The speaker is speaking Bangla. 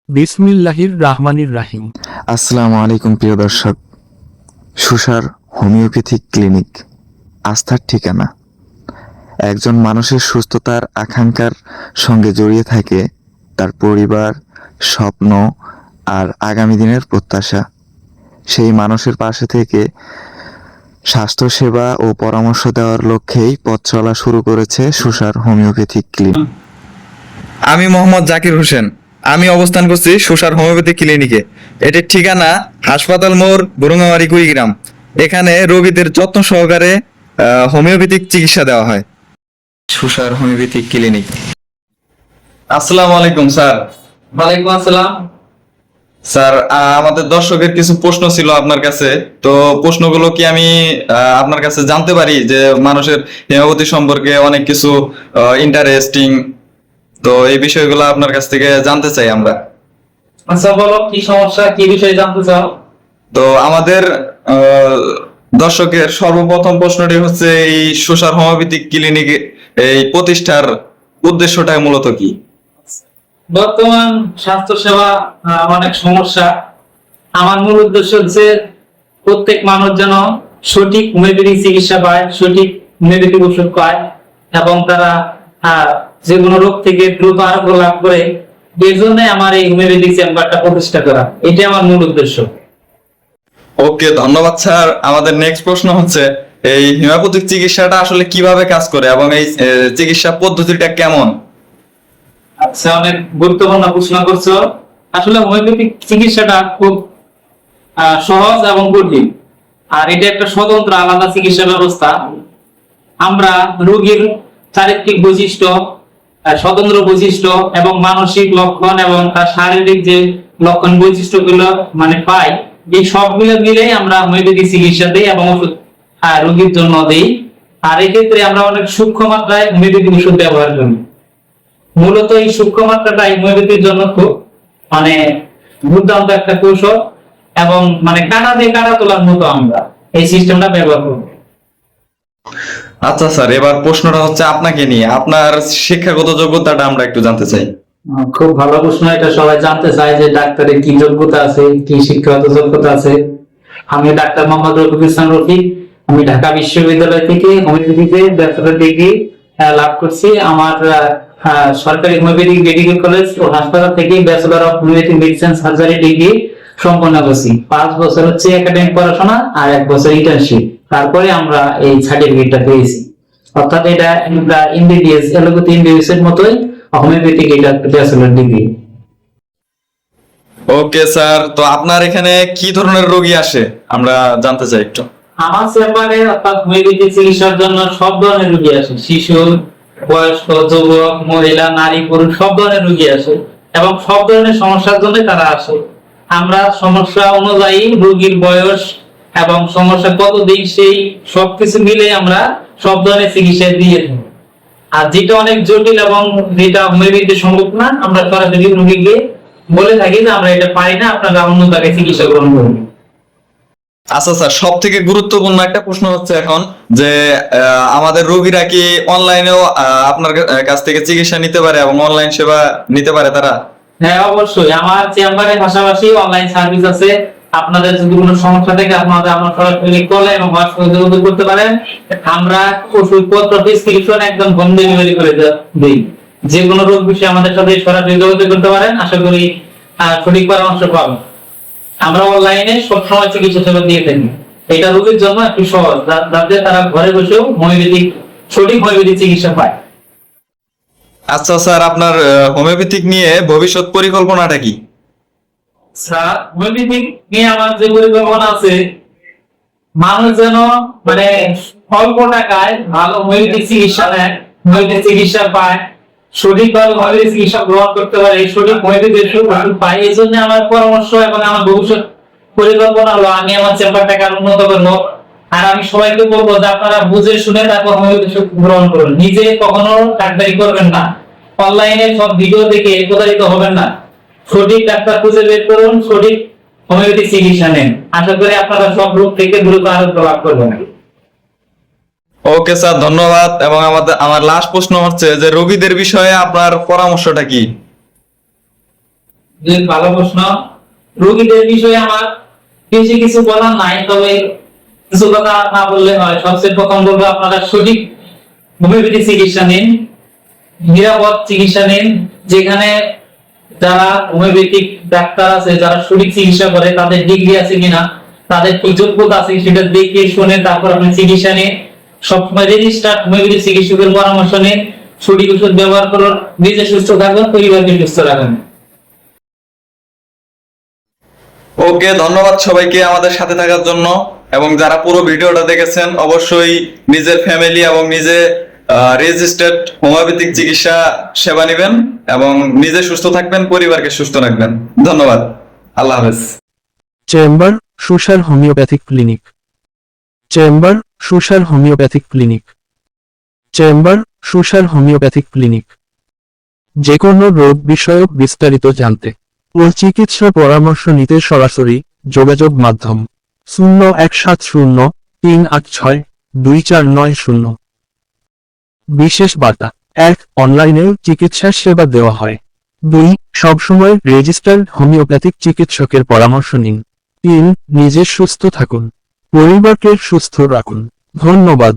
বিসমিল্লাহির রাহমানির রাহিম। আসসালামু আলাইকুম প্রিয় দর্শক। সুসার হোমিওপ্যাথিক ক্লিনিক, আস্থার ঠিকানা। একজন মানুষের সুস্থতার আকাঙ্ক্ষার সঙ্গে জড়িয়ে থাকে তার পরিবার, স্বপ্ন আর আগামী দিনের প্রত্যাশা। সেই মানুষের পাশে থেকে স্বাস্থ্যসেবা ও পরামর্শ দেওয়ার লক্ষ্যেই পথ চলা শুরু করেছে সুসার হোমিওপ্যাথিক ক্লিনিক। আমি মোহাম্মদ জাকির হোসেন। আমি অবস্থান করছি সুসার হোমিওপ্যাথি ক্লিনিকে। এটির ঠিকানা হাসপাতাল মোড়, বুরুঙ্গামারি, কুড়িগ্রাম। এখানে রোগীদের যত্ন সহকারে হোমিওপ্যাথিক চিকিৎসা দেওয়া হয়। সুসার হোমিওপ্যাথিক ক্লিনিক। আসসালামু আলাইকুম স্যার। ওয়ালাইকুম আসসালাম। স্যার, আমাদের দর্শকের কিছু প্রশ্ন ছিল আপনার কাছে। তো প্রশ্নগুলো কি আমি আপনার কাছে জানতে পারি? যে মানুষের হোমিওপ্যাথি সম্পর্কে অনেক কিছু ইন্টারেস্টিং, তো এই বিষয়গুলো আপনার কাছ থেকে জানতে চাই আমরা। আচ্ছা, বলো কি সমস্যা, কি বিষয়ে জানতে চাও? তো আমাদের দর্শকের সর্বপ্রথম প্রশ্নটি হচ্ছে, এই সুসার হোমিওপ্যাথিক ক্লিনিক এই প্রতিষ্ঠার উদ্দেশ্যটা মূলত কি? বর্তমান স্বাস্থ্য সেবা অনেক সমস্যা। আমার মূল উদ্দেশ্য হচ্ছে প্রত্যেক মানুষ যেন সঠিক হোমিওপ্যাথিক চিকিৎসা পায়, সঠিক হোমিওপ্যাথিক ওষুধ পায় এবং তারা যে কোনো রোগ থেকে দ্রুত আরোগ্য লাভ করে। এর জন্য আমার এই হোমিওপ্যাথিক চেম্বারটা প্রতিষ্ঠা করা, এটাই আমার মূল উদ্দেশ্য। ওকে, ধন্যবাদ স্যার। আমাদের নেক্সট প্রশ্ন হচ্ছে, এই হোমিওপ্যাথিক চিকিৎসাটা আসলে কিভাবে কাজ করে এবং এই চিকিৎসা পদ্ধতিটা কেমন? আচ্ছা, অনেক গুরুত্বপূর্ণ প্রশ্ন করছো। আসলে হোমিওপ্যাথিক চিকিৎসাটা খুব সহজ এবং কঠিন, আর এটা একটা স্বতন্ত্র আলাদা চিকিৎসা ব্যবস্থা। আমরা রোগীর চারিত্রিক বৈশিষ্ট্য, স্বতন্ত্র বৈশিষ্ট্য এবং মানসিক লক্ষণ এবং তার শারীরিক যে লক্ষণ বৈশিষ্ট্যগুলো পাই, এই সবগুলো মিলেই আমরা হোমিওপ্যাথিক চিকিৎসা দিই এবং ওষুধ রোগীর জন্য দিই। আর এক্ষেত্রে আমরা অনেক সূক্ষ্ম মাত্রায় হোমিওপ্যাথিক ওষুধ ব্যবহার করি। মূলত এই সূক্ষ্ম মাত্রাটাই হোমিওপ্যাথির জন্য খুব দুর্দান্ত একটা কৌশল এবং কাটা দিয়ে কাটা তোলার মতো আমরা এই সিস্টেমটা ব্যবহার করব। আচ্ছা স্যার, এবার প্রশ্নটা হচ্ছে আপনাকে নিয়ে। আপনার শিক্ষাগত যোগ্যতাটা আমরা একটু জানতে চাই। খুব ভালো প্রশ্ন, এটা সবাই জানতে চায় যে ডাক্তারের কি যোগ্যতা আছে, কি শিক্ষাগত যোগ্যতা আছে। আমি ডাক্তার মোহাম্মদ রফিক ইসলাম রফিক। আমি ঢাকা বিশ্ববিদ্যালয় থেকে হোমিওপ্যাথিতে ব্যাচেলর ডিগ্রি লাভ করছি। আমার সরকারি হোমিওপ্যাথিক মেডিকেল কলেজ ও হাসপাতাল থেকে bachelor of homeopathic medicine surgery degree সম্পন্ন করছি। 5 বছর হচ্ছে একাডেমিক পড়াশোনা আর 1 বছর ইন্টার্নশিপ। তারপরে আমরা এই সার্টিফিকেটটা পেয়েছি। অর্থাৎ এটা এমবিবিএস, এলোপ্যাথি এমবিবিএস এর মতোই হোমিওপ্যাথিক এটা ব্যাচেলর ডিগ্রি। ওকে স্যার, তো আপনার এখানে কি ধরনের রোগী আসে আমরা জানতে চাই একটু। আমার চেম্বারে অর্থাৎ হোমিওপ্যাথি চিকিৎসার জন্য সব ধরনের রোগী আসে। শিশু, বয়স্ক, যুবক, মহিলা, নারী, পুরুষ সব ধরনের রোগী আসে এবং সব ধরনের সমস্যার জন্য তারা আসে। আমরা সমস্যা অনুযায়ী রোগীর বয়স এবং সমস্যা কতদিন সেই সবকিছু মিলে আমরা সব ধরনের চিকিৎসা দিয়ে থাকি। আর যেটা অনেক জটিল এবং যেটা হোমিওপ্যাথি সম্ভব না, আমরা সরাসরি রোগীকে বলে থাকি যে আমরা এটা পারি না, আপনারা অন্য জায়গায় চিকিৎসা গ্রহণ করুন। আচ্ছা স্যার, সব থেকে গুরুত্বপূর্ণ একটা প্রশ্ন হচ্ছে এখন যে আমাদের রোগীরা কি অনলাইনেও আপনার কাছ থেকে চিকিৎসা নিতে পারে এবং অনলাইন সেবা নিতে পারে তারা? হ্যাঁ, অবশ্যই। আমার চেম্বারের পাশাপাশি অনলাইন সার্ভিস আছে। আপনাদের যদি কোনো সমস্যা থাকে আপনারা আমার সরাসরি কলে এবং হোয়াটসঅ্যাপে যোগাযোগ করতে পারেন। আমরা ওষুধপত্র প্রেসক্রিপশন একদম হোম ডেলিভারি করে দিই। যে কোনো রোগ বিষয়ে আমাদের সাথে সরাসরি যোগাযোগ করতে পারেন। আশা করি সঠিক পরামর্শ পাবেন। আমরা অনলাইনে সবসময় চিকিৎসা সেবা দিয়ে থাকি। এটা রোগীর জন্য একটু সহজ, যাতে তারা ঘরে বসেও সঠিক হোমিওপ্যাথিক চিকিৎসা পায়। আচ্ছা স্যার, আপনার হোমিওপ্যাথিক নিয়ে ভবিষ্যৎ পরিকল্পনাটা কি? স্যার, হোমিওপ্যাথিক নিয়ে আমার যে পরিকল্পনা আছে, মানুষ যেন অল্প টাকায় ভালো হোমিওপ্যাথিক চিকিৎসা নেয়, হোমিওপ্যাথিক চিকিৎসা পায়, সঠিকভাবে হোমিওপ্যাথিক চিকিৎসা গ্রহণ করতে পারে, সঠিক হোমিওপ্যাথিক ওষুধ পায়। এই জন্য আমার পরামর্শ এবং আমার ভবিষ্যৎ পরিকল্পনা হলো আমি আমার চেম্বারটাকে আরো উন্নত করবো। আর আমি সবাইকে বলবো যে আপনারা বুঝে শুনে তারপর হোমিওপ্যাথি ওষুধ গ্রহণ করুন। নিজে কখনো ডাক্তারি করবেন না, অনলাইনে সব ভিডিও দেখে প্রতারিত হবেন না। সঠিক ডাক্তার খুঁজে বের করুন, সঠিক হোমিওপ্যাথি চিকিৎসা নেন। আশা করি আপনারা সব রোগ থেকে দ্রুত আরোগ্য লাভ করবেন। ওকে স্যার, ধন্যবাদ। এবং আমার লাস্ট প্রশ্ন হচ্ছে যে রোগীদের বিষয়ে আপনার পরামর্শটা কি? ভালো প্রশ্ন। রোগীদের বিষয়ে আমার বেশি কিছু বলার নাই, তবে কিছু কথা না বললে হয়। সবচেয়ে প্রথম বলবো, আপনারা সঠিক হোমিওপ্যাথি চিকিৎসা নিন, নিরাপদ চিকিৎসা নিন। যেখানে যারা হোমিওপ্যাথিক ডাক্তার আছে, যারা সঠিক চিকিৎসা করে, তাদের ডিগ্রি আছে কিনা, তাদের কি যোগ্যতা আছে, সেটা দেখে শুনে তারপর আপনি চিকিৎসা নিন। সবসময় রেজিস্টার্ড হোমিওপ্যাথি চিকিৎসকের পরামর্শ নিন, সঠিক ওষুধ ব্যবহার করুন, নিজে সুস্থ থাকুন, পরিবারকে সুস্থ রাখুন। ওকে, ধন্যবাদ সবাইকে আমাদের সাথে থাকার জন্য, এবং যারা পুরো ভিডিওটা দেখেছেন অবশ্যই নিজের ফ্যামিলি এবং নিজে রেজিস্টার্ড হোমিওপ্যাথিক চিকিৎসা সেবা নেবেন এবং নিজে সুস্থ থাকবেন, পরিবারকে সুস্থ রাখবেন। ধন্যবাদ, আল্লাহ হাফেজ। Chamber সুসার homeopathic clinic. Chamber সুসার homeopathic clinic. Chamber সুসার homeopathic clinic. যে কোনো রোগ বিষয়ক বিস্তারিত জানতে ও চিকিৎসা পরামর্শ নিতে সরাসরি যোগাযোগ মাধ্যম 017038624990। বিশেষ বার্তা: 1. অনলাইনেও চিকিৎসা সেবা দেওয়া হয়। 2. সবসময় রেজিস্টার্ড হোমিওপ্যাথিক চিকিৎসকের পরামর্শ নিন। 3. নিজে সুস্থ থাকুন, পরিবারকে সুস্থ রাখুন। ধন্যবাদ।